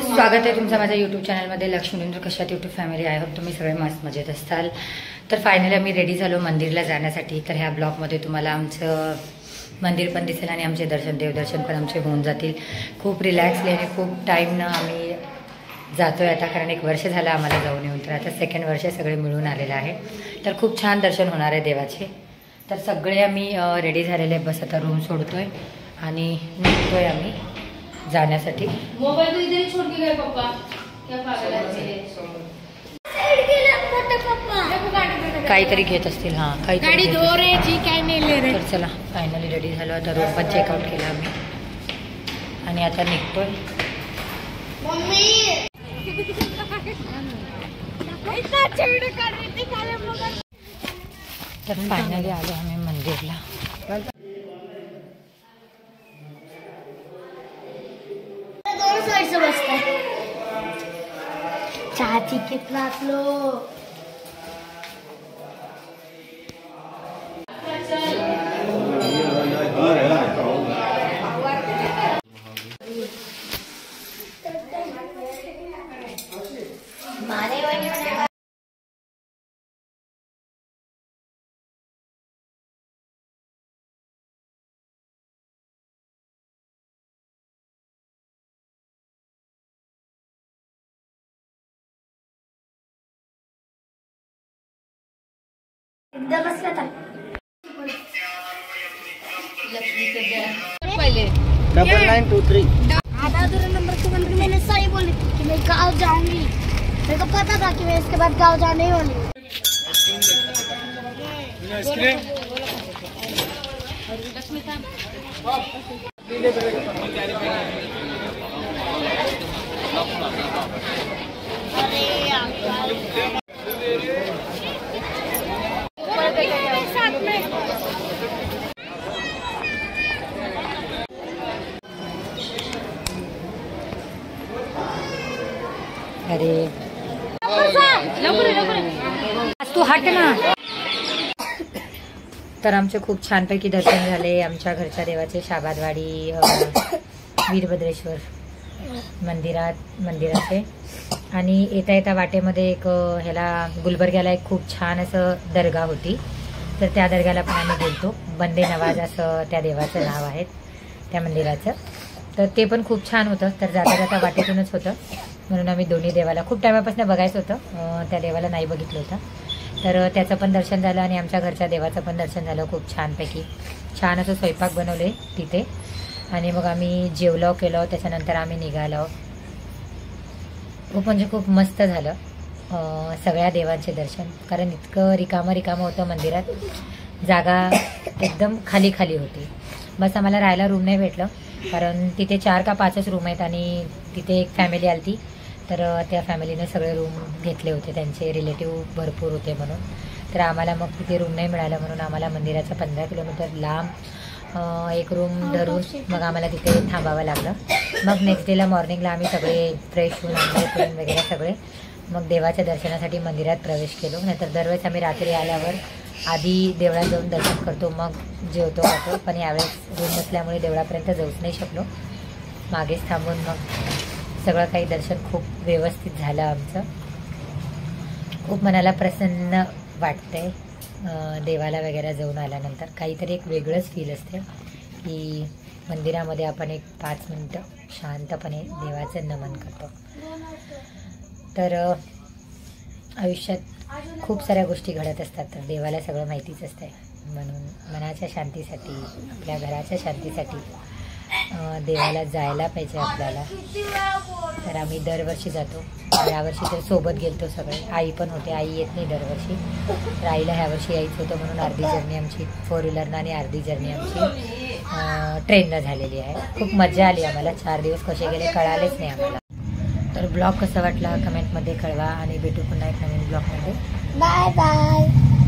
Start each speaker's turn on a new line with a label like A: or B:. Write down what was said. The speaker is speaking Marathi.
A: स्वागत आहे तुमचं माझ्या यूट्यूब चॅनलमध्ये. लक्ष्मीनंदर कशात यूट्यूब फॅमिली. आय होप तुम्ही सगळे मस्त मजेत असताल. तर फायनली आम्ही रेडी झालो मंदिरला जाण्यासाठी. तर ह्या ब्लॉगमध्ये तुम्हाला आमचं मंदिर पण दिसेल आणि आमचे दर्शन देवदर्शन पण आमचे होऊन जातील. खूप रिलॅक्सली आणि खूप टाईमनं आम्ही जातोय आता, कारण 1 वर्ष झालं आम्हाला जाऊन येऊन. तर आता 2nd वर्ष सगळे मिळून आलेलं आहे. तर खूप छान दर्शन होणार आहे देवाचे. तर सगळे आम्ही रेडी झालेले. बस आता रूम सोडतोय आणि निघतोय आम्ही जाण्यासाठी.
B: मोबाईल तो इधर ही छोड़ के गए पापा. क्या पागल है.
A: काहीतरी घेत असतील. हां, काही
B: गाडी धो रे जी काय नाही ले रे.
A: तर चला फायनली रेडी झालो. आता रूम पण चेकआउट केला आम्ही आणि आता निघतोय.
B: मम्मी
A: तर फायनली आलो आम्ही मंदिरला.
B: चाची कितना लो. एकदम असला था
C: पहले 9923
B: आधा अधूरा नंबर के बंद. मैंने सही बोली कि मैं गाँव जाऊंगी. मेरे को पता था कि मैं इसके बाद गाँव जाने वाली हूँ.
A: अरे तू हट ना. तर आमचे खूप छानपैकी दर्शन झाले आमच्या घरच्या देवाचे. शाबादवाडी वीरभद्रेश्वर मंदिराचे. आणि येता येता वाटेमध्ये एक ह्याला गुलबर्ग्याला एक खूप छान असं दर्गा होती. तर त्या दर्ग्याला पण आम्ही गेलतो. बंदे नवाज असं त्या देवाचं नाव आहे त्या मंदिराचं. तर ते पण खूप छान होतं. तर जाता जाता वाटेतूनच होतं म्हणून आम्ही दोन्ही देवाला खूप टायमापासून बघायचं होतं. त्या देवाला नाही बघितलं होतं. तर त्याचं पण दर्शन झालं आणि आमच्या घरच्या देवाचं पण दर्शन झालं. खूप छानपैकी छान असं स्वयंपाक बनवले तिथे. आणि मग आम्ही जेवलो केलं. त्याच्यानंतर आम्ही निघालो. खूप म्हणजे खूप मस्त झालं सगळ्या देवांचे दर्शन. कारण इतकं रिकामं होतं मंदिरात. जागा एकदम खाली होती. बस आम्हाला राहायला रूम नाही भेटलं, कारण तिथे 4 का 5च रूम आहेत आणि तिथे एक फॅमिली आली ती. तर त्या फॅमिलीने सगळे रूम घेतले होते. त्यांचे रिलेटिव्ह भरपूर होते म्हणून. तर आम्हाला मग तिथे रूम नाही मिळाला म्हणून आम्हाला मंदिराचा 15 किलोमीटर लांब एक रूम धरून मग आम्हाला तिथे थांबावं लागलं. मग नेक्स्ट डेला मॉर्निंगला आम्ही सगळे फ्रेश होऊन आंघोळ वगैरे सगळे मग देवाच्या दर्शनासाठी मंदिरात प्रवेश केलो. नाहीतर दरवेळेस आम्ही रात्री आल्यावर आधी देवळात जाऊन दर्शन करतो मग जेवतो खातो. पण यावेळेस रूम नसल्यामुळे देवळापर्यंत जाऊच नाही शकलो. मागेच थांबून मग सगळं काही दर्शन खूप व्यवस्थित झालं आमचं. खूप मनाला प्रसन्न वाटतंय देवाला वगैरे जाऊन आल्यानंतर. काहीतरी एक वेगळंच फील असते की मंदिरामध्ये आपण एक 5 मिनटं शांतपणे देवाचं नमन करतो. तर आयुष्यात खूप साऱ्या गोष्टी घडत असतात. तर देवाला सगळं माहितीच असते. म्हणून मनाच्या शांतीसाठी आपल्या घराच्या शांतीसाठी देवाला जायला पाहिजे आपल्याला. तर आम्ही दरवर्षी जातो. यावर्षी तर सोबत गेलतो सगळे. आई पण होते. आई येत नाही दरवर्षी. तर आईला ह्यावर्षी यायचं होतं म्हणून अर्धी जर्नी आमची 4 व्हीलरनं आणि अर्धी जर्नी आमची ट्रेननं झालेली आहे. खूप मजा आली आम्हाला. 4 दिवस कसे गेले कळालेच नाही आम्हाला. तर ब्लॉग कसा वाटला कमेंटमध्ये कळवा आणि भेटू पुन्हा एक नवीन ब्लॉगमध्ये.
B: Bye bye.